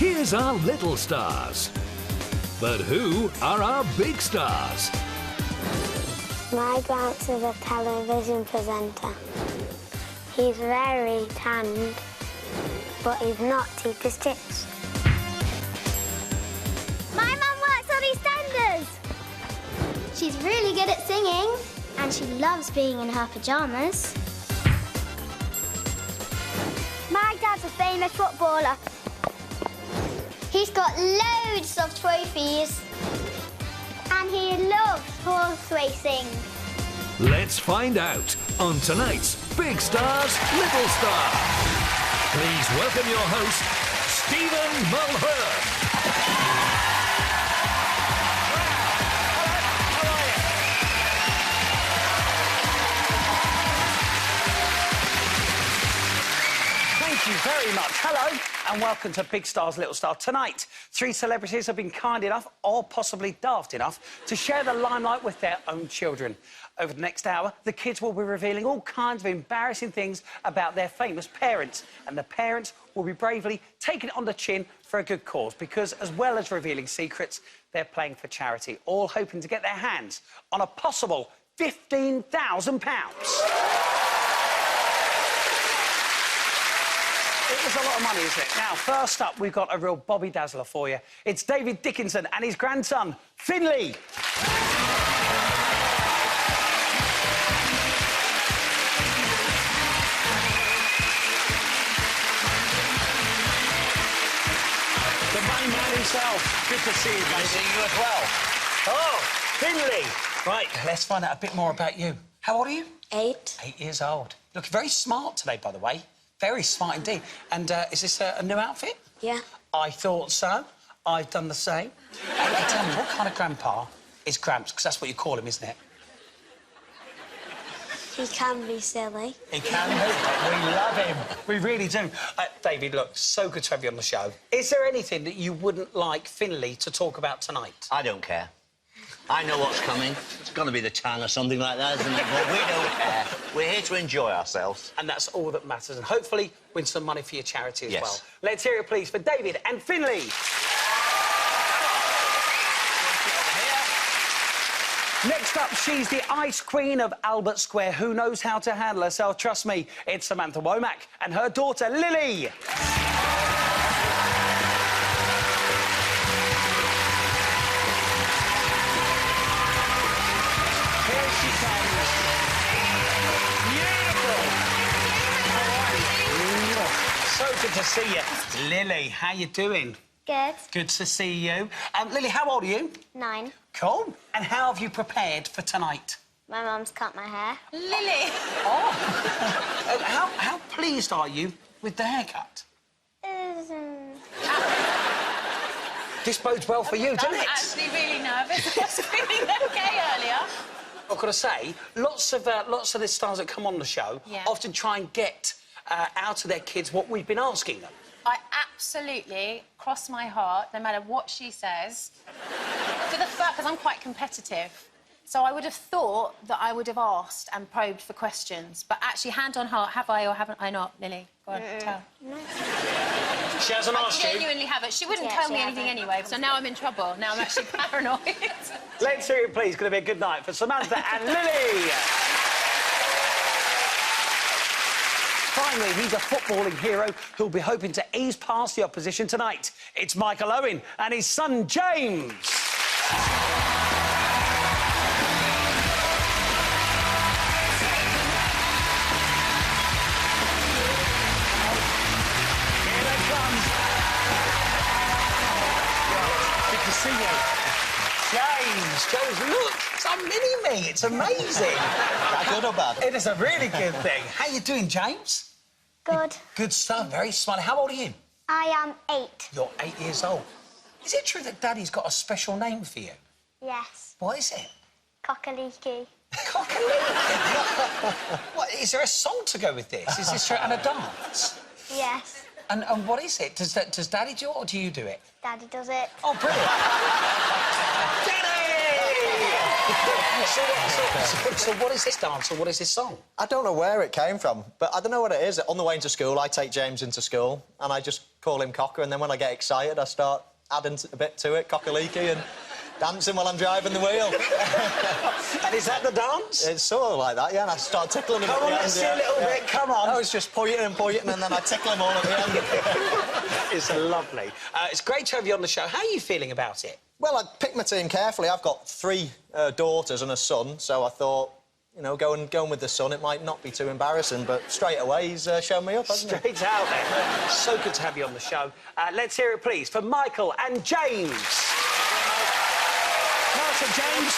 Here's our little stars. But who are our big stars? My bounce is a television presenter. He's very tanned, but he's not cheap as chips. My mum works on EastEnders. She's really good at singing, and she loves being in her pyjamas. My dad's a famous footballer. He's got loads of trophies, and he loves horse racing. Let's find out on tonight's Big Stars, Little Star. Please welcome your host, Stephen Mulhern. Thank you very much. Hello and welcome to Big Stars, Little Star. Tonight, 3 celebrities have been kind enough, or possibly daft enough, to share the limelight with their own children. Over the next hour, the kids will be revealing all kinds of embarrassing things about their famous parents, and the parents will be bravely taking it on the chin for a good cause, because as well as revealing secrets, they're playing for charity, all hoping to get their hands on a possible £15,000. It was a lot of money, isn't it? Now, first up, we've got a real Bobby Dazzler for you. It's David Dickinson and his grandson, Finley. The main man himself. Good to see you, mate. Good to see you as well. Oh, Finley. Right, let's find out a bit more about you. How old are you? 8. 8 years old. Look, very smart today, by the way. Very smart indeed. And is this a new outfit? Yeah. I thought so. I've done the same. Hey, tell me, what kind of grandpa is Gramps? Because that's what you call him, isn't it? He can be silly. He can be, but we love him. We really do. David, look, so good to have you on the show. Is there anything that you wouldn't like Finley to talk about tonight? I don't care. I know what's coming. It's going to be the Tan or something like that, isn't it? But we don't care. We're here to enjoy ourselves. And that's all that matters. And hopefully win some money for your charity as Yes. well. Let's hear it, please, for David and Finley. Next up, she's the ice queen of Albert Square. Who knows how to handle herself? Trust me, it's Samantha Womack and her daughter, Lily. So good to see you. Lily, how you doing? Good. Good to see you. Lily, how old are you? 9. Cool. And how have you prepared for tonight? My mum's cut my hair. Lily! Oh! how pleased are you with the haircut? This bodes well for you, doesn't it? I'm actually really nervous. I was feeling OK earlier. I've got to say, lots of the stars that come on the show often try and get out of their kids what we've been asking them. I absolutely cross my heart, no matter what she says, to the fact, because I'm quite competitive. So I would have thought that I would have asked and probed for questions. But actually, hand on heart, have I or haven't I not, Lily? Go on, tell. No. She hasn't asked you. I genuinely haven't. She wouldn't Yeah, tell she me anything hasn't. anyway, so now I'm in trouble. Now I'm actually paranoid. Let's hear it, please. It's going to be a good night for Samantha and Lily. Finally, he's a footballing hero who'll be hoping to ease past the opposition tonight. It's Michael Owen and his son, James. Here they come. Good to see you. James, look, it's a mini-me. It's amazing. Is that good or bad? It is a really good thing. How you doing, James? Good. Good stuff, very smart. How old are you? I am 8. You're 8 years old. Is it true that Daddy's got a special name for you? Yes. What is it? Cockaliki. Cockaloo. What, is there a song to go with this? Is this and a dance? Yes. And what is it? Does Daddy do it or do you do it? Daddy does it. Oh, brilliant. Daddy! So what is this dance or what is this song? I don't know where it came from, but I don't know what it is. On the way into school, I take James into school and I just call him Cocker, and then when I get excited, I start adding a bit to it, cock-a-leaky, and dancing while I'm driving the wheel. And is that the dance? It's sort of like that, yeah, and I start tickling him Come at on, the let's end. see a little bit, come on. I was just pointing and pointing, and then I tickle him all at the end. It's lovely. It's great to have you on the show. How are you feeling about it? Well, I picked my team carefully. I've got 3 daughters and a son, so I thought, you know, going with the son, it might not be too embarrassing, but straight away he's shown me up, hasn't he? Straight out there. So good to have you on the show. Let's hear it, please, for Michael and James. Martha, James.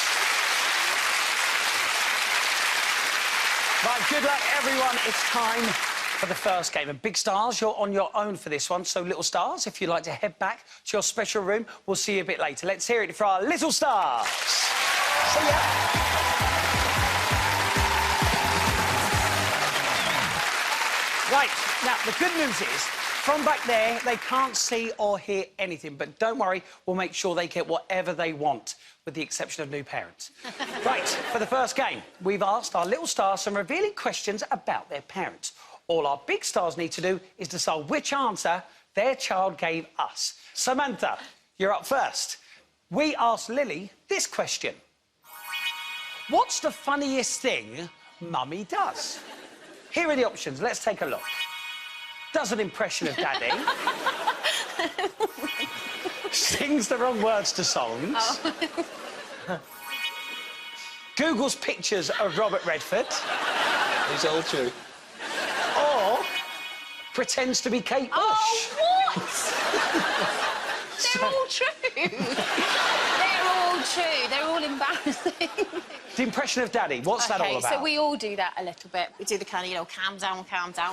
Right, good luck, everyone. It's time for the first game. And Big Stars, you're on your own for this one. So, Little Stars, if you'd like to head back to your special room, we'll see you a bit later. Let's hear it for our Little Stars. See ya. Right, now, the good news is, from back there, they can't see or hear anything. But don't worry, we'll make sure they get whatever they want, with the exception of new parents. Right, for the first game, we've asked our Little Stars some revealing questions about their parents. All our Big Stars need to do is decide which answer their child gave us. Samantha, you're up first. We asked Lily this question. What's the funniest thing Mummy does? Here are the options. Let's take a look. Does an impression of Daddy. Sings the wrong words to songs. Oh. Googles pictures of Robert Redford. It's all true. Or pretends to be Kate Bush. Oh, what? They're all true. They're all true. They're all embarrassing. The impression of Daddy, what's that all about? So we all do that a little bit. We do the kind of, you know, calm down,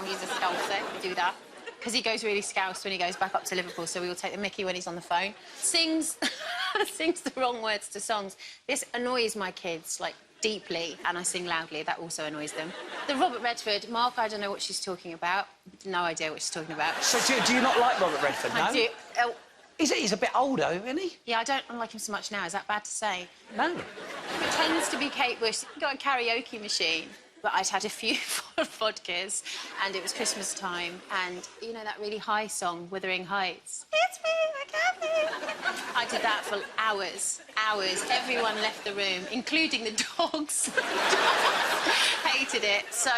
he's a scouser. We do that. Because he goes really scouse when he goes back up to Liverpool, so we all take the mickey when he's on the phone. Sings the wrong words to songs. This annoys my kids, like, deeply, and I sing loudly. That also annoys them. The Robert Redford, Mark, I don't know what she's talking about. No idea what she's talking about. So do you not like Robert Redford, no? I do. He's a bit older, isn't he? Yeah, I don't like him so much now. Is that bad to say? No. Pretends to be Kate Bush. Got a karaoke machine. But I'd had a few vodkas, and it was Christmas time, and you know that really high song, Wuthering Heights? It's me, I can't be. I did that for hours. Everyone left the room, including the dogs. Hated it. So,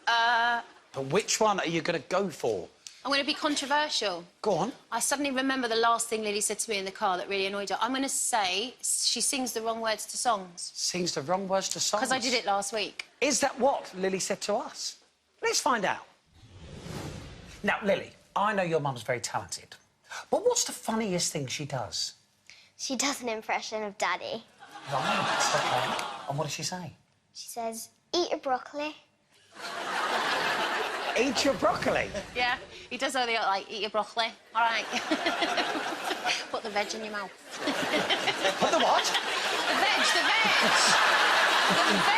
But which one are you going to go for? I'm going to be controversial. Go on. I suddenly remember the last thing Lily said to me in the car that really annoyed her. I'm going to say she sings the wrong words to songs. Sings the wrong words to songs? Because I did it last week. Is that what Lily said to us? Let's find out. Now, Lily, I know your mum's very talented, but what's the funniest thing she does? She does an impression of Daddy. Right, OK. And what does she say? She says, eat your broccoli. Eat your broccoli? Yeah, he does all the, like, eat your broccoli. All right. Put the veg in your mouth. Put the what? The veg. The veg.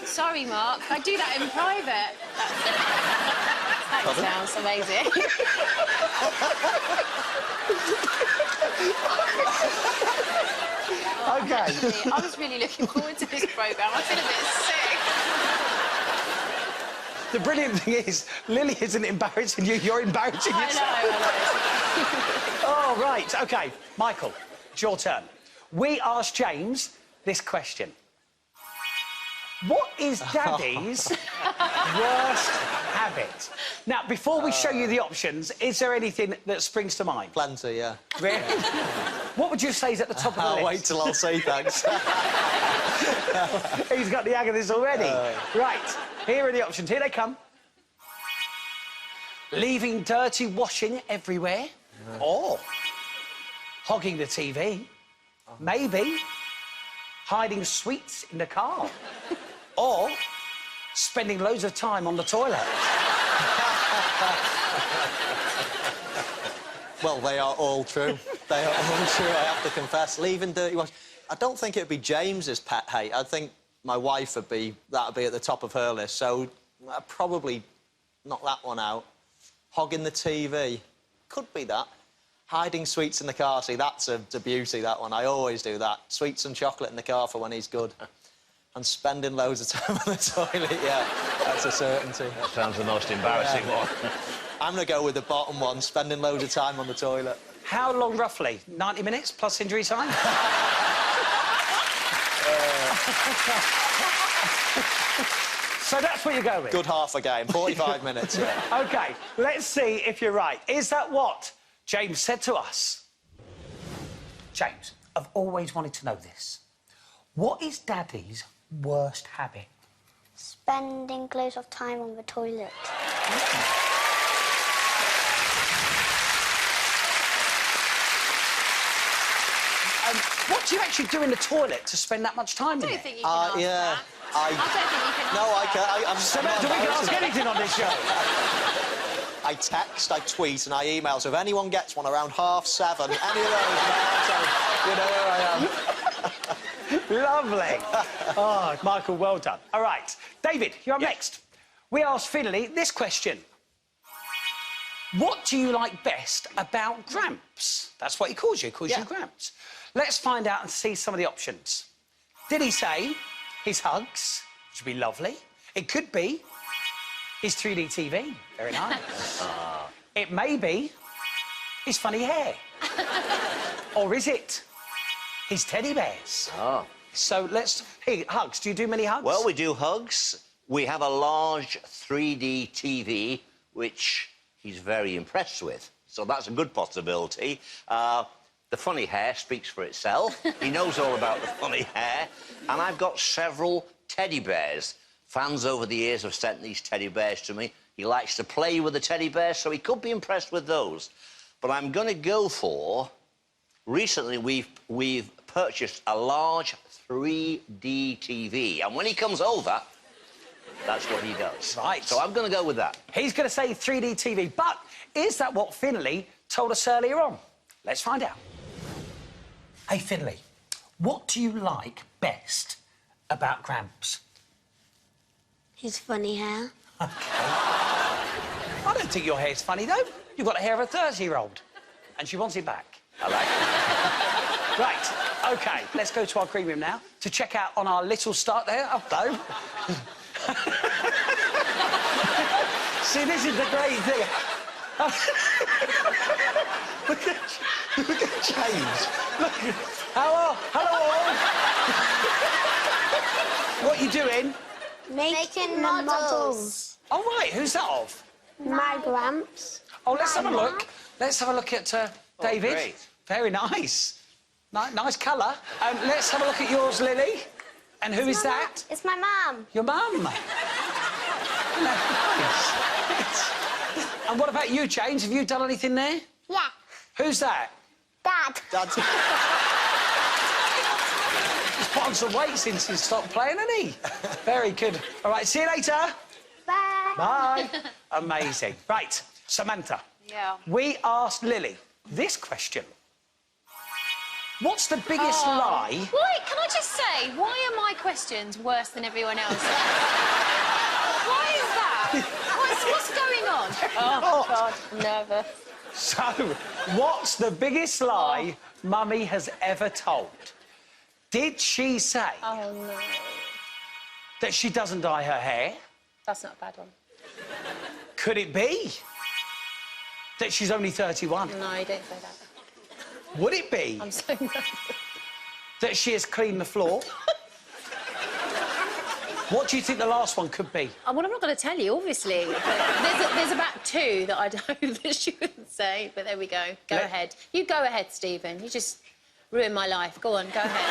Sorry, Mark. I do that in private. That sounds amazing. OK. I was really looking forward to this programme. I feel a bit sick. The brilliant thing is, Lily isn't embarrassing you, you're embarrassing yourself. I know. Oh, right, OK. Michael, it's your turn. We asked James this question. What is Daddy's worst habit? Now, before we show you the options, is there anything that springs to mind? Plenty, yeah. Really? What would you say is at the top of the list? I'll wait till I'll say thanks. He's got the hang of this already. Right, here are the options. Here they come. Leaving dirty washing everywhere. Or hogging the TV. Maybe hiding sweets in the car. Or spending loads of time on the toilet. Well, they are all true. They are all true, I have to confess. Leaving dirty wash. I don't think it'd be James's pet hate. I think my wife would be... That'd be at the top of her list, so I'd probably knock that one out. Hogging the TV. could be that. Hiding sweets in the car, see, that's a beauty, that one. I always do that. Sweets and chocolate in the car for when he's good. And spending loads of time on the toilet, yeah, that's a certainty. That sounds the most embarrassing one. I'm going to go with the bottom one, spending loads of time on the toilet. How long, roughly? 90 minutes plus injury time? So that's what you're going with? Good half a game, 45 minutes, yeah. OK, let's see if you're right. Is that what James said to us? James, I've always wanted to know this. What is Daddy's worst habit? Spending loads of time on the toilet. What do you actually do in the toilet to spend that much time in I it? don't think you can ask yeah. that. I don't think you can ask No, I that. can. Samantha, we can ask anything on this show. I text, I tweet, and I email. So if anyone gets one around 7:30, any of those, you know where I am. Lovely. Oh, Michael, well done. All right, David, you're up next. We asked Finley this question. What do you like best about Gramps? That's what he calls you. He calls you Gramps. Let's find out and see some of the options. Did he say his hugs, which would be lovely? It could be his 3D TV. Very nice. It may be his funny hair. Or is it his teddy bears? Oh. So let's... Hey, hugs. Do you do many hugs? Well, we do hugs. We have a large 3D TV, which he's very impressed with. So that's a good possibility. The funny hair speaks for itself. He knows all about the funny hair. And I've got several teddy bears. Fans over the years have sent these teddy bears to me. He likes to play with the teddy bears, so he could be impressed with those. But I'm going to go for... Recently, we've purchased a large 3D TV. And when he comes over, that's what he does. Right. So I'm going to go with that. He's going to say 3D TV, but is that what Finley told us earlier on? Let's find out. Hey, Finley, what do you like best about Gramps? His funny hair. OK. I don't think your hair's funny, though. You've got the hair of a 30-year-old. And she wants it back. I like it. Right, OK, let's go to our green room now to check out on our little start there. Hello. See, this is the great thing. Look at James. Look. Hello all. What are you doing? Making models. Oh, right, who's that of? My Gramps. Oh, let's have a look. Let's have a look at David. Great. Very nice. Nice colour. Let's have a look at yours, Lily. And who is that? It's my mum. Your mum. Nice. And what about you, James? Have you done anything there? Yeah. Who's that? Dad. Dad's... He's put on some weight since he stopped playing, hasn't he? Very good. All right, see you later. Bye. Bye. Amazing. Right, Samantha. Yeah. We asked Lily this question. What's the biggest lie? Why, can I just say, why are my questions worse than everyone else's? Why is that? What's going on? Oh, God, I'm nervous. So, what's the biggest lie Mummy has ever told? Did she say Oh, no. that she doesn't dye her hair? That's not a bad one. Could it be that she's only 31? No, you don't say that. Would it be I'm so nervous. that she has cleaned the floor? What do you think the last one could be? Well, I'm not going to tell you, obviously. But there's about two that I know that she wouldn't say, but there we go. Go ahead. You go ahead, Stephen. You just ruined my life. Go on, go ahead.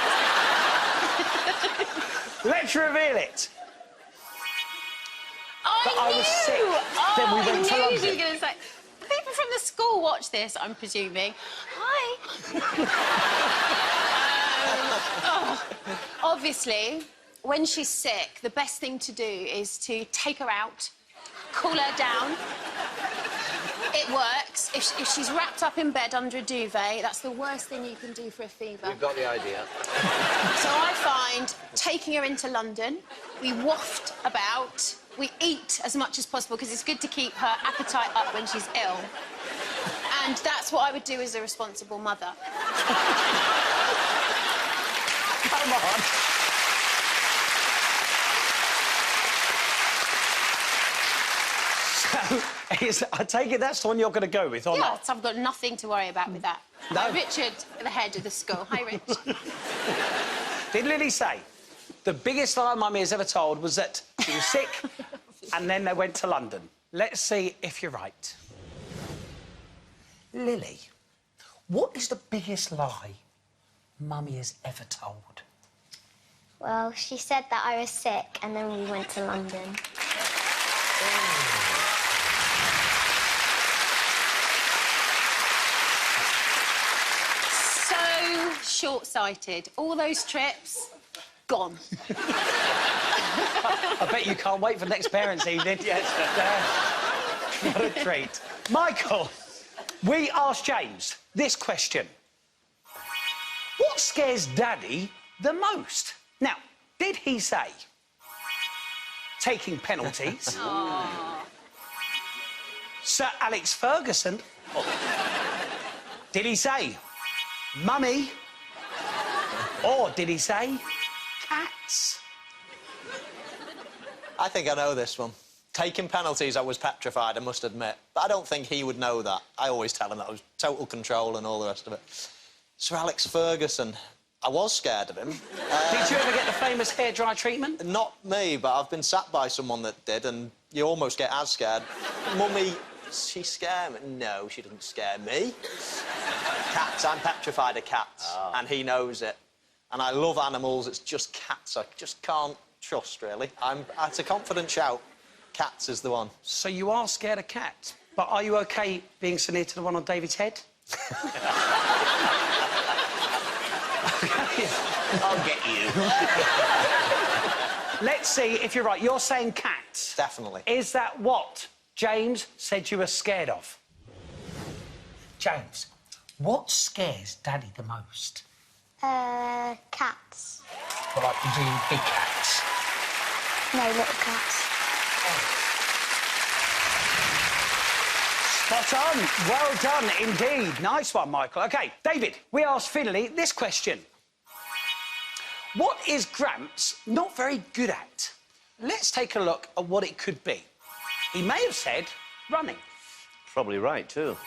Let's reveal it. I was sick. Then we went to I knew London. you were going to say... People from the school watch this, I'm presuming. Hi. Obviously, when she's sick, the best thing to do is to take her out, cool her down. It works. If she's wrapped up in bed under a duvet, that's the worst thing you can do for a fever. You've got the idea. So I find taking her into London, we waft about, we eat as much as possible because it's good to keep her appetite up when she's ill. And that's what I would do as a responsible mother. Come on. So, I take it that's the one you're going to go with, or not? Yes, I've got nothing to worry about with that. No. Richard, the head of the school. Hi, Rich. Did Lily say the biggest lie Mummy has ever told was that she was sick and then they went to London? Let's see if you're right. Lily, what is the biggest lie Mummy has ever told? Well, she said that I was sick and then we went to London. So short-sighted. All those trips, gone. I bet you can't wait for next parents' evening. Yes, what a treat. Michael, we asked James this question. What scares Daddy the most? Now, did he say taking penalties? Sir Alex Ferguson? Did he say Mummy? Or did he say cats? I think I know this one. Taking penalties, I was petrified, I must admit. But I don't think he would know that. I always tell him that I was total control and all the rest of it. Sir Alex Ferguson, I was scared of him. Did you ever get the famous hairdryer treatment? Not me, but I've been sat by someone that did, and you almost get as scared. Mummy, she scare me? No, she doesn't scare me. Cats, I'm petrified of cats, and he knows it. And I love animals, it's just cats I just can't trust, really. It's a confident shout. Cats is the one. So you are scared of cats, but are you OK being so near to the one on David's head? I'll get you. Let's see if you're right. You're saying cats. Definitely. Is that what James said you were scared of? James, what scares Daddy the most? Cats. Well, like you do big cats. No, little cats. Spot on. Well done, indeed. Nice one, Michael. OK, David, we asked Finley this question. What is Gramps not very good at? Let's take a look at what it could be. He may have said running. Probably right, too.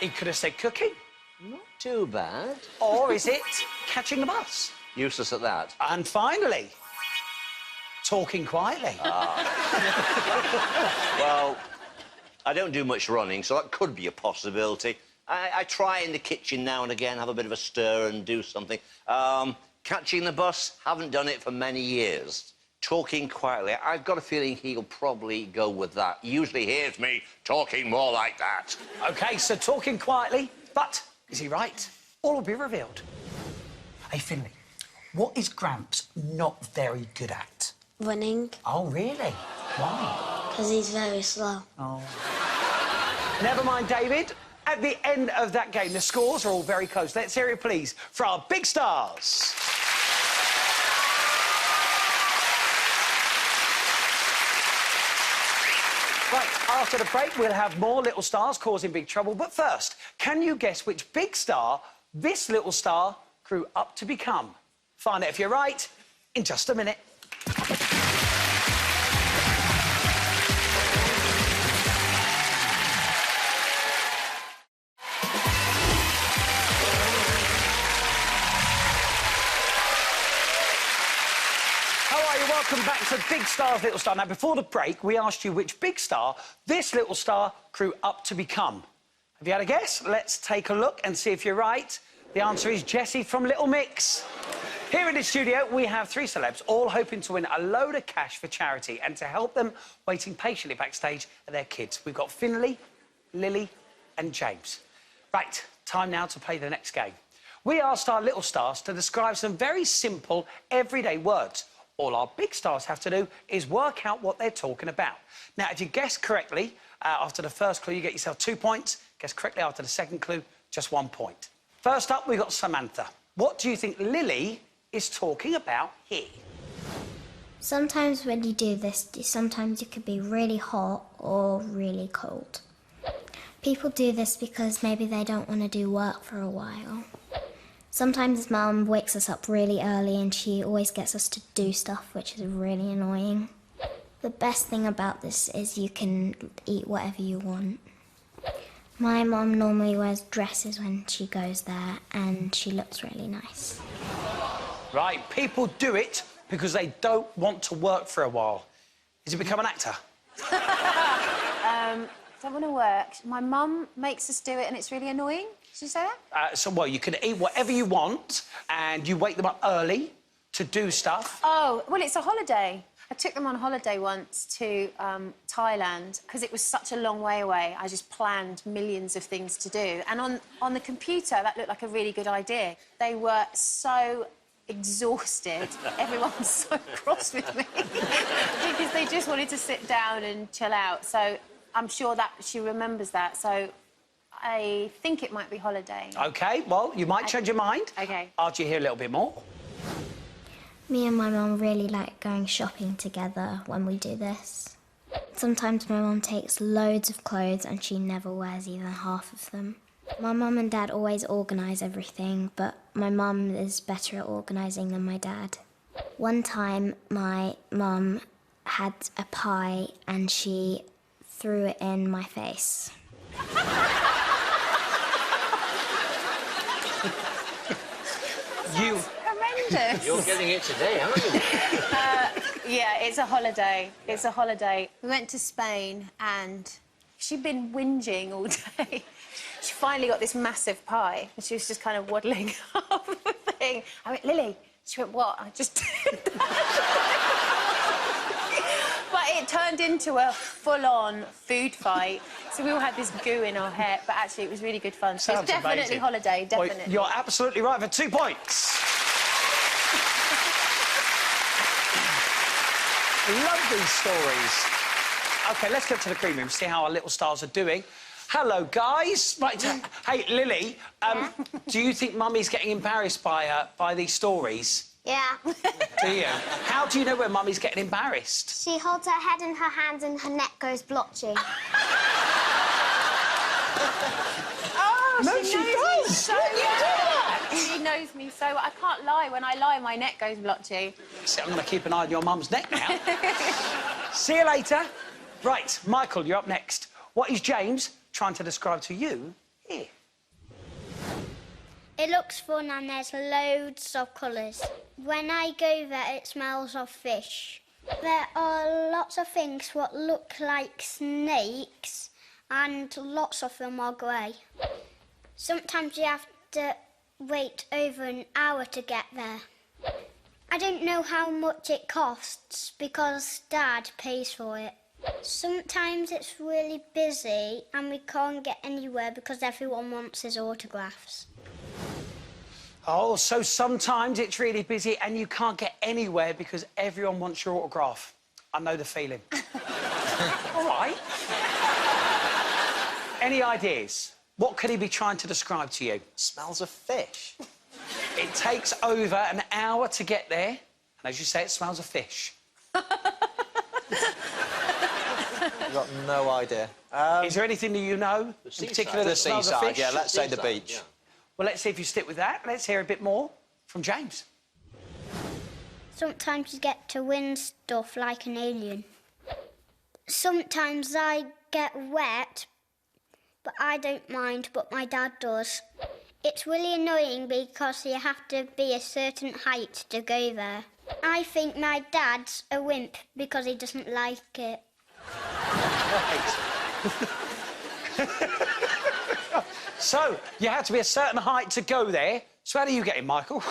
He could have said cooking. Not too bad. Or is it catching the bus? Useless at that. And finally, talking quietly. Well, I don't do much running, so that could be a possibility. I try in the kitchen now and again, have a bit of a stir and do something. Catching the bus, haven't done it for many years. Talking quietly, I've got a feeling he'll probably go with that. He usually hears me talking more like that. OK, so talking quietly, but is he right? All will be revealed. Hey, Finley, what is Gramps not very good at? Running, Oh, really? Why? because he's very slow. Oh. Never mind, David. At the end of that game, the scores are all very close. Let's hear it, please, for our big stars. Right, after the break, we'll have more little stars causing big trouble. But first, can you guess which big star this little star grew up to become? Find out if you're right in just a minute. Welcome back to Big Star's Little Star. Now, before the break, we asked you which big star this little star grew up to become. Have you had a guess? Let's take a look and see if you're right. The answer is Jessie from Little Mix. Here in the studio, we have three celebs, all hoping to win a load of cash for charity, and to help them, waiting patiently backstage, are their kids. We've got Finley, Lily and James. Right, time now to play the next game. We asked our little stars to describe some very simple, everyday words. All our big stars have to do is work out what they're talking about. Now, if you guess correctly after the first clue, you get yourself 2 points. Guess correctly after the second clue, just 1 point. First up, we've got Samantha. What do you think Lily is talking about here? Sometimes when you do this, sometimes it could be really hot or really cold. People do this because maybe they don't want to do work for a while. Sometimes Mum wakes us up really early and she always gets us to do stuff, which is really annoying. The best thing about this is you can eat whatever you want. My mum normally wears dresses when she goes there and she looks really nice. Right, people do it because they don't want to work for a while. Is he become an actor? Don't want to work. My mum makes us do it and it's really annoying. Did you say that? Well, you can eat whatever you want and you wake them up early to do stuff. Oh, well, it's a holiday. I took them on holiday once to Thailand because it was such a long way away. I just planned millions of things to do. And on the computer, that looked like a really good idea. They were so exhausted. Everyone was so cross with me because they just wanted to sit down and chill out. So I'm sure that she remembers that. So I think it might be holiday. OK, well, you might change your mind. OK. Archie, hear a little bit more. Me and my mum really like going shopping together when we do this. Sometimes my mum takes loads of clothes and she never wears even half of them. My mum and dad always organise everything, but my mum is better at organising than my dad. One time my mum had a pie and she threw it in my face. You... Horrendous. You're getting it today, aren't you? Yeah, it's a holiday. It's a holiday. We went to Spain and she'd been whinging all day. She finally got this massive pie and she was just kind of waddling up the thing. I went, Lily. She went, what? I just did that. But it turned into a full-on food fight. So we all had this goo in our hair, but actually it was really good fun. So Sounds it's definitely amazing. holiday, definitely. Well, you're absolutely right for 2 points. Love these stories. OK, let's go to the green room, see how our little stars are doing. Hello, guys. Right, hey, Lily, do you think Mummy's getting embarrassed by these stories? Yeah. Do you? How do you know when Mummy's getting embarrassed? She holds her head in her hands and her neck goes blotchy. Oh, No, she she knows does. me so well. She knows me so well. I can't lie. When I lie, my neck goes blotchy. See, I'm going to keep an eye on your mum's neck now. See you later. Right, Michael, you're up next. What is James trying to describe to you here? It looks fun and there's loads of colours. When I go there, it smells of fish. There are lots of things what look like snakes and lots of them are grey. Sometimes you have to wait over an hour to get there. I don't know how much it costs because Dad pays for it. Sometimes it's really busy and we can't get anywhere because everyone wants his autographs. Oh, so sometimes it's really busy and you can't get anywhere because everyone wants your autograph. I know the feeling. All right. Any ideas? What could he be trying to describe to you? Smells of fish. It takes over an hour to get there, and as you say, it smells of fish. I've got no idea. Is there anything that you know in particular that The smells of seaside, fish? yeah, let's say the beach. Yeah. Well, let's see if you stick with that. Let's hear a bit more from James. Sometimes you get to win stuff like an alien. Sometimes I get wet, but I don't mind, but my dad does. It's really annoying because you have to be a certain height to go there. I think my dad's a wimp because he doesn't like it. Right. So, you had to be a certain height to go there. So how do you get in, Michael?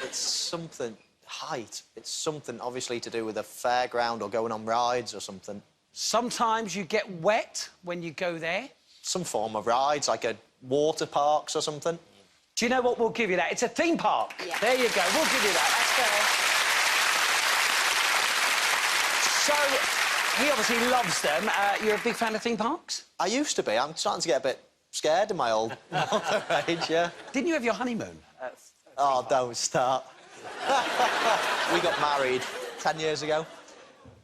It's something... height. It's something, obviously, to do with a fairground or going on rides or something. Sometimes you get wet when you go there. Some form of rides, like a water parks or something. Do you know what? We'll give you that. It's a theme park. Yeah. There you go. We'll give you that. That's fair. So, he obviously loves them. You're a big fan of theme parks? I used to be. I'm starting to get a bit scared in my old age, yeah. Didn't you have your honeymoon? Oh, don't start. We got married 10 years ago,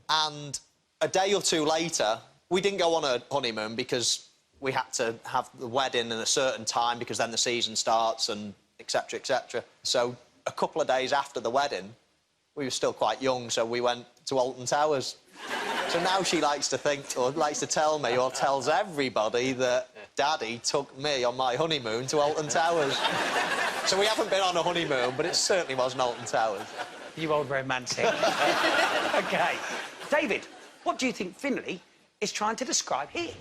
and a day or two later, We didn't go on a honeymoon because we had to have the wedding in a certain time because then the season starts and etc, etc. So a couple of days after the wedding, we were still quite young, so we went to Alton Towers. So now she likes to think, or likes to tell me, or tells everybody that Daddy took me on my honeymoon to Alton Towers. So we haven't been on a honeymoon, but it certainly wasn't Alton Towers. You old romantic. OK. David, what do you think Finley is trying to describe here?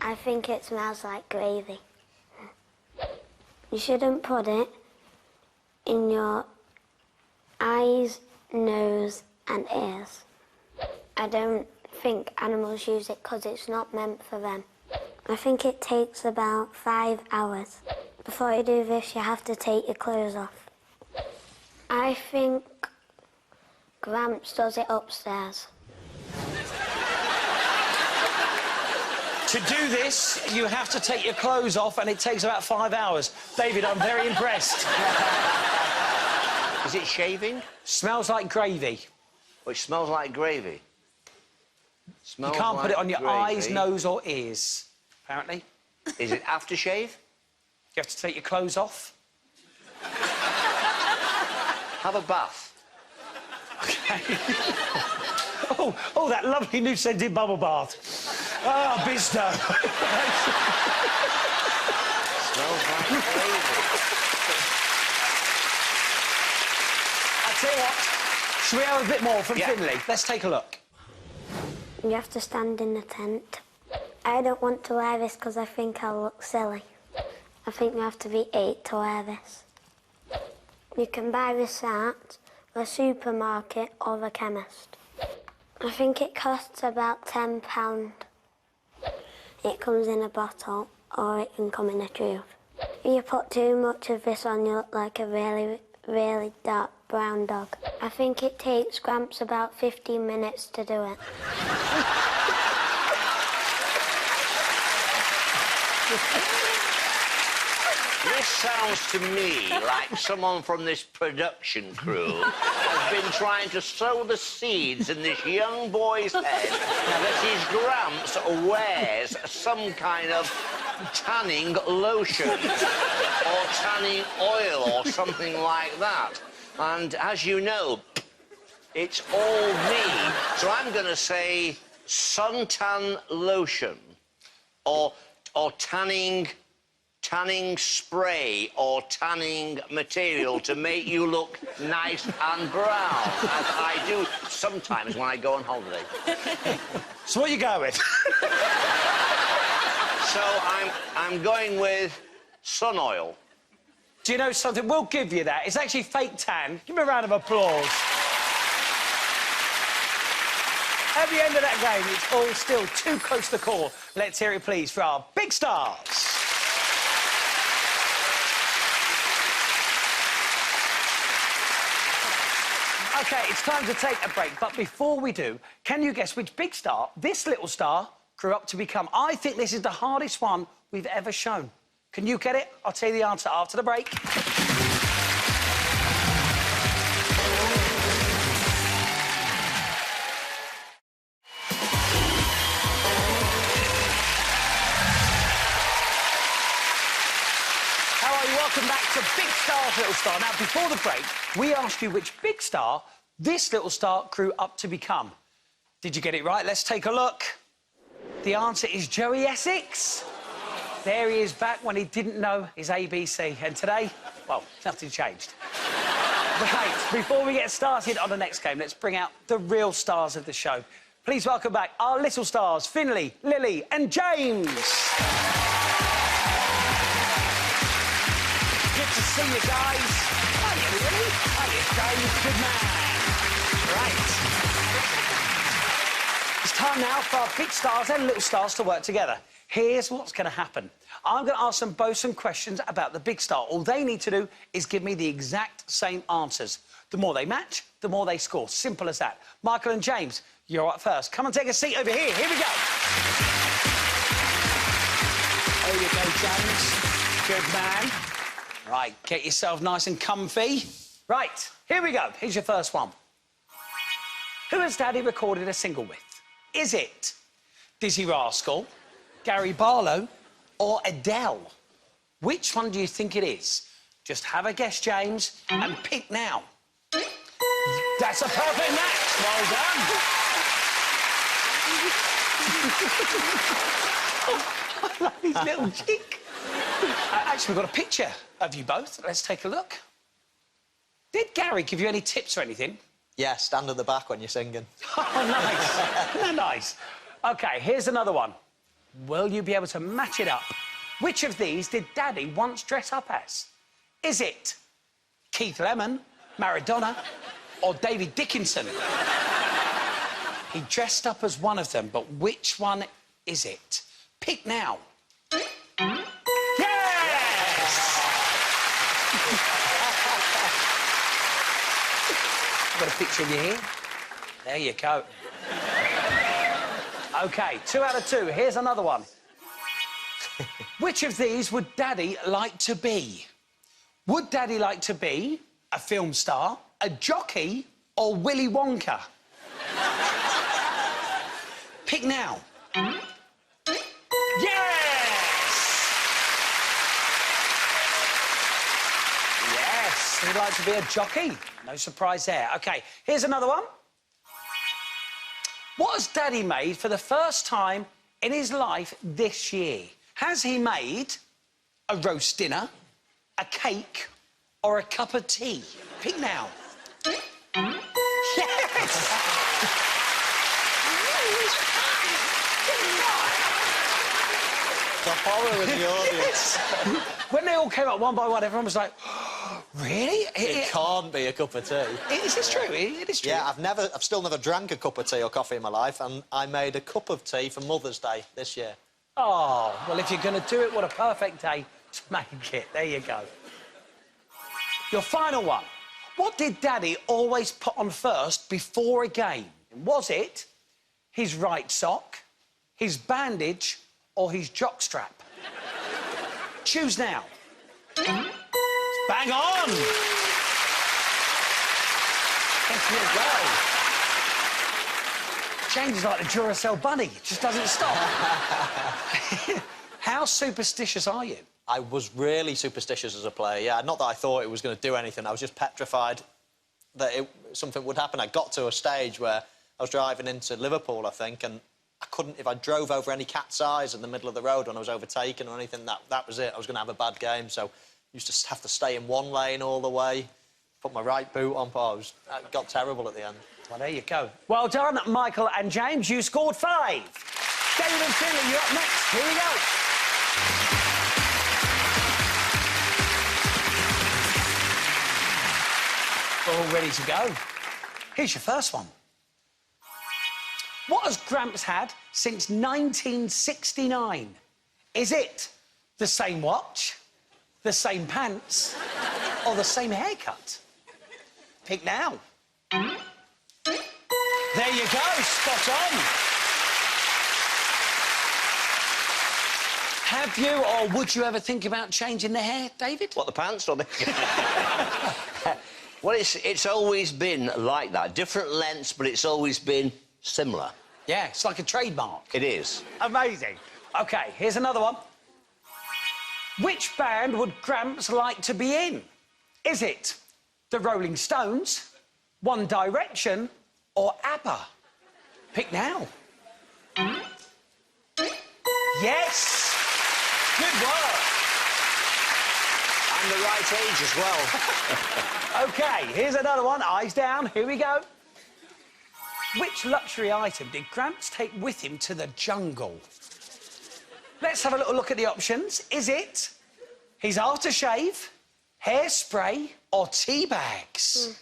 I think it smells like gravy. You shouldn't put it in your eyes, nose and ears. I don't think animals use it because it's not meant for them. I think it takes about 5 hours. Before you do this, you have to take your clothes off. I think Gramps does it upstairs. To do this, you have to take your clothes off, and it takes about 5 hours. David, I'm very impressed. Is it shaving? Smells like gravy. Which smells like gravy. Smells You can't like put it on your gravy. eyes, nose or ears, apparently. Is it aftershave? You have to take your clothes off. Have a bath. OK. oh, that lovely new scented bubble bath. Ah, Bisto. Smells like gravy. I tell you what, shall we have a bit more from Finley? Let's take a look. You have to stand in the tent. I don't want to wear this because I think I'll look silly. I think you have to be 8 to wear this. You can buy this at the supermarket or the chemist. I think it costs about £10. It comes in a bottle or it can come in a tube. If you put too much of this on, you look like a really, really dark brown dog. I think it takes Gramps about 15 minutes to do it. This sounds to me like someone from this production crew has been trying to sow the seeds in this young boy's head that his Gramps wears some kind of tanning lotion or tanning oil or something like that. And as you know, it's all me. So I'm going to say suntan lotion or tanning spray or tanning material to make you look nice and brown, as I do sometimes when I go on holiday. So what are you going with? So I'm going with sun oil. Do you know something? We'll give you that. It's actually fake tan. Give me a round of applause. At the end of that game, it's all still too close to call. Let's hear it, please, for our big stars. OK, it's time to take a break. But before we do, can you guess which big star this little star grew up to become? I think this is the hardest one we've ever shown. Can you get it? I'll tell you the answer after the break. Welcome back to Big Star's Little Star. Now, before the break, we asked you which big star this little star grew up to become. Did you get it right? Let's take a look. The answer is Joey Essex. There he is back when he didn't know his ABC. And today, well, nothing changed. Right, before we get started on the next game, let's bring out the real stars of the show. Please welcome back our little stars, Finley, Lily and James. Good to see you guys. Hiya, Lily. Hiya, James. Good man. Right. It's time now for our big stars and little stars to work together. Here's what's going to happen. I'm going to ask them both some questions about the big star. All they need to do is give me the exact same answers. The more they match, the more they score. Simple as that. Michael and James, you're up first. Come and take a seat over here. Here we go. There you go, James. Good man. Right, get yourself nice and comfy. Right, here we go. Here's your first one. Who has Daddy recorded a single with? Is it Dizzy Rascal, Gary Barlow, or Adele? Which one do you think it is? Just have a guess, James, and pick now. That's a perfect match. Well done. I love his little cheek. Actually, we've got a picture of you both. Let's take a look. Did Gary give you any tips or anything? Yeah, stand at the back when you're singing. Oh, nice. Isn't that nice? OK, here's another one. Will you be able to match it up? Which of these did Daddy once dress up as? Is it Keith Lemon, Maradona, or David Dickinson? He dressed up as one of them, but which one is it? Pick now. Yes! I've got a picture of you here. There you go. OK, 2 out of 2. Here's another one. Which of these would Daddy like to be? Would Daddy like to be a film star, a jockey, or Willy Wonka? Pick now. Yes, he'd like to be a jockey. No surprise there. OK, here's another one. What has Daddy made for the first time in his life this year? Has he made a roast dinner, a cake, or a cup of tea? Pick now. Yes! The horror in the audience. When they all came up one by one, everyone was like, really? It can't be a cup of tea. Is this true? It is true. Yeah, I've still never drank a cup of tea or coffee in my life, and I made a cup of tea for Mother's Day this year. Oh, well, if you're going to do it, what a perfect day to make it. There you go. Your final one. What did Daddy always put on first before a game? Was it his right sock, his bandage, or his jockstrap? Choose now. Bang on! Off you go. James is like the Duracell bunny. It just doesn't stop. How superstitious are you? I was really superstitious as a player, yeah. Not that I thought it was going to do anything. I was just petrified that something would happen. I got to a stage where I was driving into Liverpool, I think, and I couldn't... If I drove over any cat's eyes in the middle of the road when I was overtaken or anything, that was it. I was going to have a bad game, so I used to have to stay in one lane all the way, put my right boot on. It got terrible at the end. Well, there you go. Well done, Michael and James. You scored 5. David and Finley, you're up next. Here we go. All ready to go. Here's your first one. What has Gramps had since 1969? Is it the same watch, the same pants, or the same haircut? Pick now. There you go, spot on. Have you or would you ever think about changing the hair, David? What, the pants or the... Well, it's always been like that. Different lengths, but it's always been similar. Yeah, it's like a trademark. It is. Amazing. OK, here's another one. Which band would Gramps like to be in? Is it the Rolling Stones, One Direction, or ABBA? Pick now. Yes! Good work. And the right age as well. OK, here's another one. Eyes down. Here we go. Which luxury item did Gramps take with him to the jungle? Let's have a little look at the options. Is it his aftershave, hairspray, or tea bags?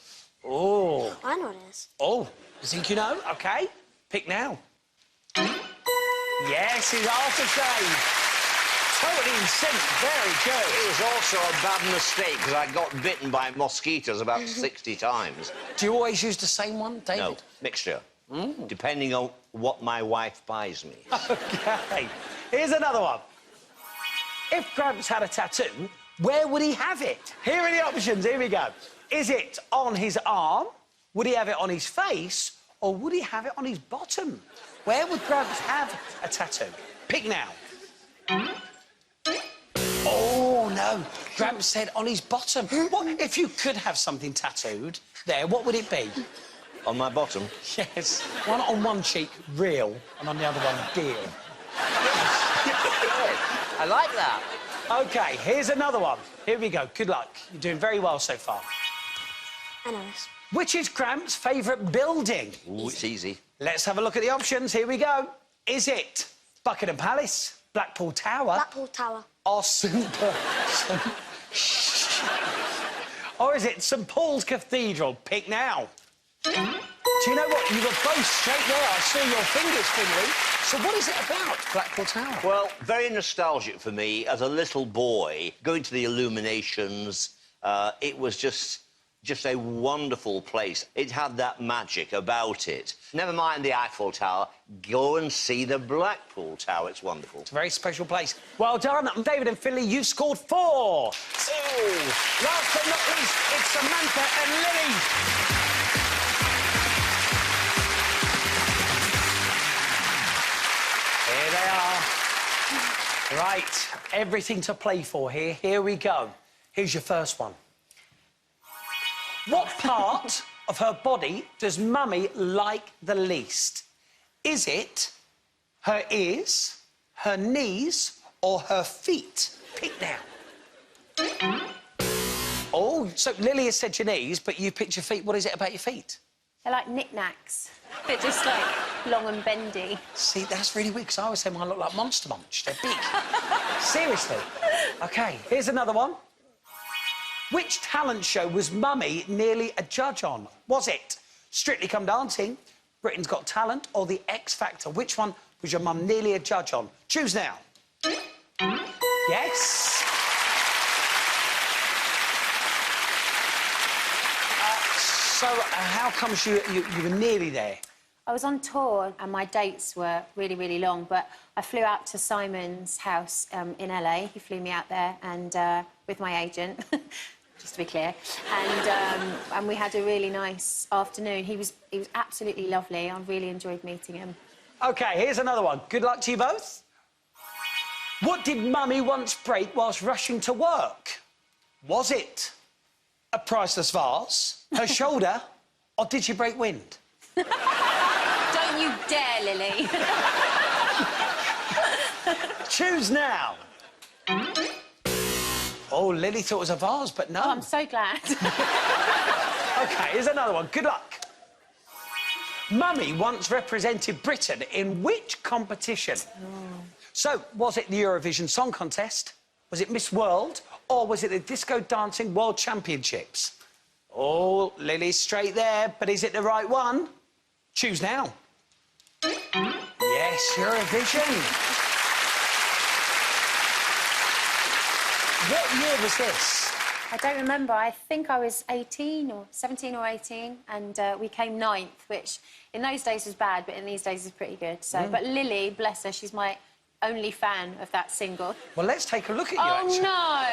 Oh. I know it is. Oh, you think you know? OK, pick now. Yes, his aftershave. Totally in sync. Very good. It was also a bad mistake because I got bitten by mosquitoes about 60 times. Do you always use the same one, David? No, mixture. Depending on what my wife buys me. OK. Here's another one. If Gramps had a tattoo, where would he have it? Here are the options. Here we go. Is it on his arm? Would he have it on his face? or would he have it on his bottom? Where would Gramps have a tattoo? Pick now. Oh, no. Gramps said on his bottom. What if you could have something tattooed there, what would it be? On my bottom? Yes. One on one cheek, real, and on the other one, deal. I like that. OK, here's another one. Here we go. Good luck. You're doing very well so far. I know this. Which is Gramps' favourite building? Ooh, it's easy. Let's have a look at the options. Here we go. Is it Buckingham Palace, Blackpool Tower, Blackpool Tower. or or is it St Paul's Cathedral? Pick now. Do you know what? You were both straight there. I saw your fingers, Finley. So what is it about, Blackpool Tower? Well, very nostalgic for me. As a little boy, going to the illuminations, it was just a wonderful place. It had that magic about it. Never mind the Eiffel Tower, go and see the Blackpool Tower. It's wonderful. It's a very special place. Well done, David and Finley. You scored 4. So, last but not least, it's Samantha and Lily. Here they are. Right, everything to play for here. Here we go. Here's your first one. What part of her body does Mummy like the least? Is it her ears, her knees, or her feet? Pick now. Oh, so Lily has said your knees, but you picked your feet. What is it about your feet? They're like knickknacks. They're just, like, long and bendy. See, that's really weird, because I always say mine look like Monster Munch. They're big. Seriously. OK, here's another one. Which talent show was Mummy nearly a judge on? Was it Strictly Come Dancing, Britain's Got Talent, or The X Factor? Which one was your mum nearly a judge on? Choose now. Yes. How comes you were nearly there? I was on tour and my dates were really, really long, but I flew out to Simon's house in LA. He flew me out there and with my agent, just to be clear, and we had a really nice afternoon. He was absolutely lovely. I really enjoyed meeting him. OK, here's another one. Good luck to you both. What did Mummy once break whilst rushing to work? Was it a priceless vase, her shoulder, or did she break wind? Don't you dare, Lily. Choose now. Oh, Lily thought it was a vase, but no. Oh, I'm so glad. OK, here's another one. Good luck. Mummy once represented Britain in which competition? Oh. So, was it the Eurovision Song Contest? Was it Miss World? Or was it the Disco Dancing World Championships? Oh, Lily's straight there, but is it the right one? Choose now. Yes, Eurovision. What year was this? I don't remember. I think I was 18 or 17 or 18, and we came 9th, which in those days was bad, but in these days is pretty good. So, But Lily, bless her, she's my only fan of that single. Well, let's take a look at you, actually. No!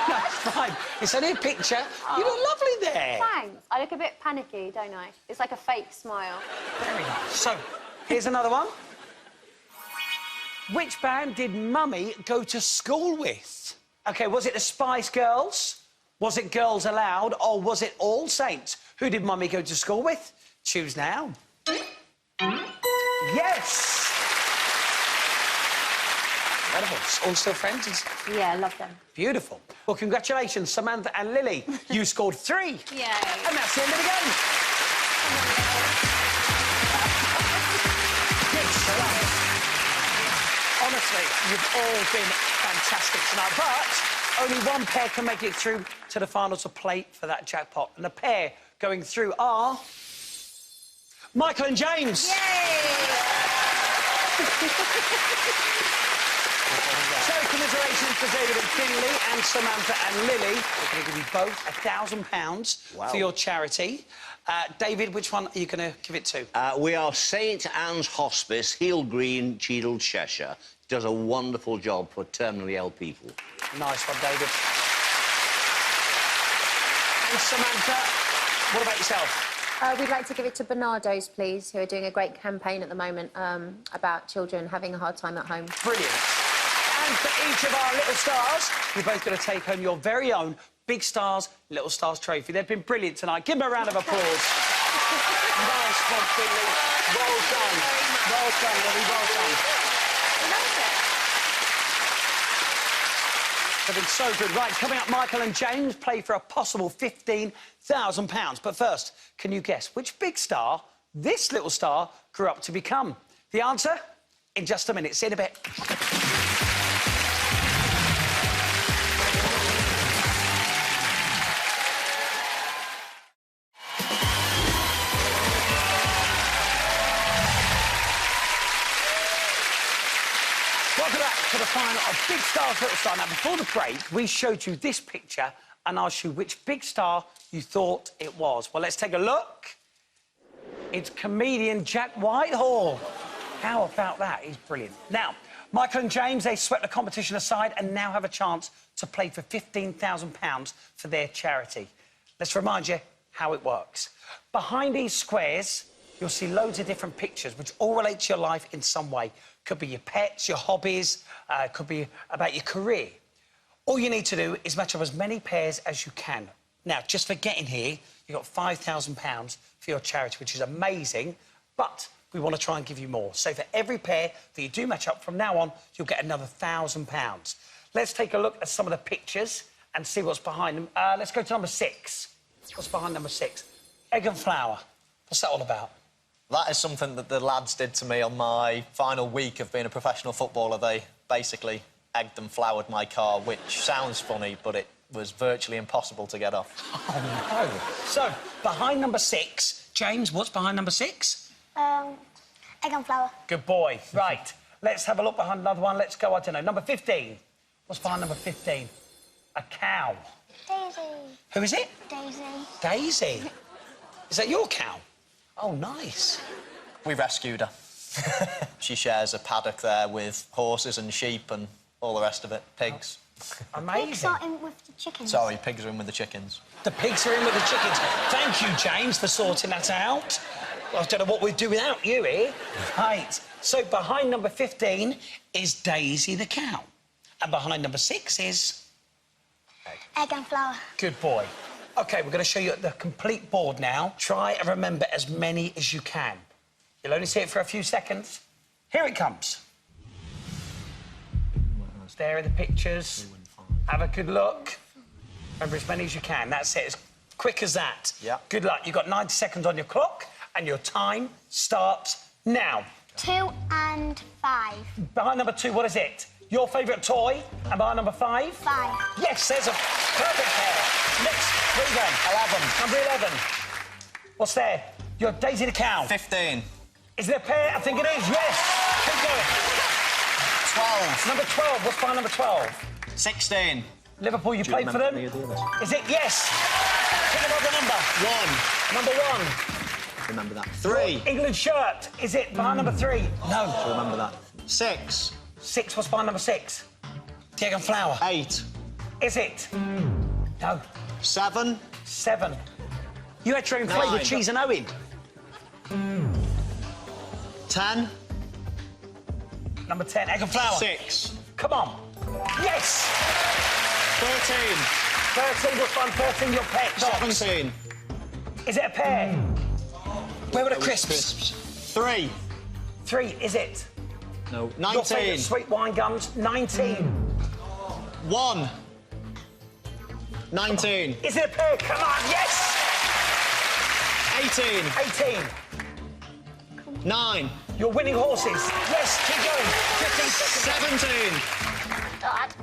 That's fine. It's only a picture. Oh. You look lovely there. Thanks. I look a bit panicky, don't I? It's like a fake smile. Very nice. So, here's another one. Which band did Mummy go to school with? OK, was it the Spice Girls? Was it Girls Aloud? Or was it All Saints? Who did Mummy go to school with? Choose now. Yes! Wonderful. All still friends? Yeah, I love them. Beautiful. Well, congratulations, Samantha and Lily. You scored 3. Yay. And that's the end of the game. Honestly, you've all been fantastic tonight, but only one pair can make it through to the final to play for that jackpot. And the pair going through are... Michael and James. Yay! So, commiserations for David and Finley and Samantha and Lily. We're going to give you both £1,000 for your charity. David, which one are you going to give it to? We are St Anne's Hospice, Heel Green, Cheadle, Cheshire. Does a wonderful job for terminally ill people. Nice one, David. And Samantha, what about yourself? We'd like to give it to Bernardo's, please, who are doing a great campaign at the moment about children having a hard time at home. Brilliant. And for each of our Little Stars, you're both going to take home your very own Big Stars, Little Stars trophy. They've been brilliant tonight. Give them a round of applause. Nice one, Finley. Well done. Well done, Lily. Well done. They've been so good. Right, coming up, Michael and James play for a possible £15,000. But first, can you guess which big star this little star grew up to become? The answer in just a minute. See you in a bit. Welcome back to the final of Big Stars, Little Star. Now, before the break, we showed you this picture and asked you which big star you thought it was. Well, let's take a look. It's comedian Jack Whitehall. How about that? He's brilliant. Now, Michael and James, they swept the competition aside and now have a chance to play for £15,000 for their charity. Let's remind you how it works. Behind these squares, you'll see loads of different pictures which all relate to your life in some way. Could be your pets, your hobbies, could be about your career. All you need to do is match up as many pairs as you can. Now, just for getting here, you've got £5,000 for your charity, which is amazing, but we want to try and give you more. So for every pair that you do match up from now on, you'll get another £1,000. Let's take a look at some of the pictures and see what's behind them. Let's go to number 6. What's behind number 6? Egg and flour. What's that all about? That is something that the lads did to me on my final week of being a professional footballer. They basically egged and floured my car, which sounds funny, but it was virtually impossible to get off. Oh, no. So, behind number 6, James, what's behind number 6? Egg and flour. Good boy. Right. Let's have a look behind another one. Let's go, I don't know, number 15. What's behind number 15? A cow. Daisy. Who is it? Daisy. Daisy. Is that your cow? Oh, nice. We rescued her. She shares a paddock there with horses and sheep and all the rest of it. Pigs. Amazing. Pigs are in with the chickens. Sorry, pigs are in with the chickens. The pigs are in with the chickens. Thank you, James, for sorting that out. I don't know what we'd do without you here. Right. So behind number 15 is Daisy the cow. And behind number 6 is... Egg and flour. Good boy. OK, we're going to show you the complete board now. Try and remember as many as you can. You'll only see it for a few seconds. Here it comes. There are the pictures. Have a good look. Remember as many as you can. That's it, as quick as that. Yeah. Good luck. You've got 90 seconds on your clock, and your time starts now. 2 and 5. Behind number 2, what is it? Your favourite toy. And behind number 5? 5. Yes, there's a perfect pair. Next, 3 then. 11. Number 11. What's there? Your Daisy the cow. 15. Is it a pair? I think it is, yes. Keep going. 12. Number 12. What's behind number 12? 16. Liverpool, you played for them? Is it? Yes. Think about the number. 1. Number 1. Remember that. 3. England shirt. Is it behind number 3? No. Remember that. 6. 6. What's behind number 6? Egg and flour. 8. Is it? No. 7. 7. You had your own flavour 9. cheese and Owen. 10. Number 10. Egg and flour. 6. Come on. Yes. 13. 13. What's behind 13? Your pet. Dogs. 17. Is it a pair? Where were the crisps? 3. 3. Is it? No. Your 19. favourite sweet wine gums. 19. 1. 19. Is it a pair? Come on. Yes. 18. 18. 9. You're winning horses. Yes, keep going. 15 seconds. 17. Dad.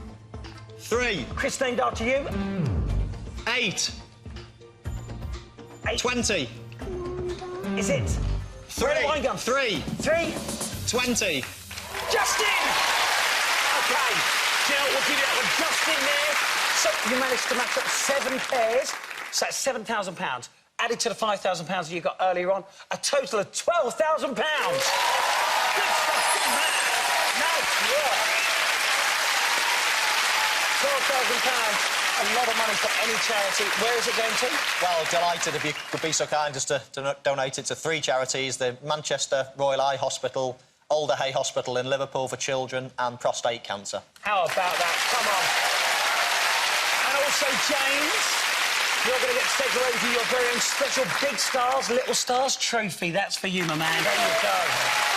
3. Chris, named after you. 8. 8. 20. Is it? 3. Wine gum. 3. 3. 20. Justin! OK. Do you know what we'll give you that with Justin there? So you managed to match up 7 pairs. So that's £7,000. Added to the £5,000 that you got earlier on, a total of £12,000. Good stuff, good man. Nice work. £12,000. a lot of money for any charity. Where is it going to? Well, delighted if you could be so kind as to donate it to 3 charities: the Manchester Royal Eye Hospital, Alder Hay Hospital in Liverpool for children, and prostate cancer. How about that? Come on. And also, James, you're going to get to take away with you your very own special Big Stars, Little Stars trophy. That's for you, my man. There you go.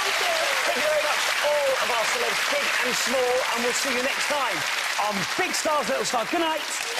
Thank you. Thank you very much, all of our celebs, big and small, and we'll see you next time on Big Stars, Little Stars. Good night.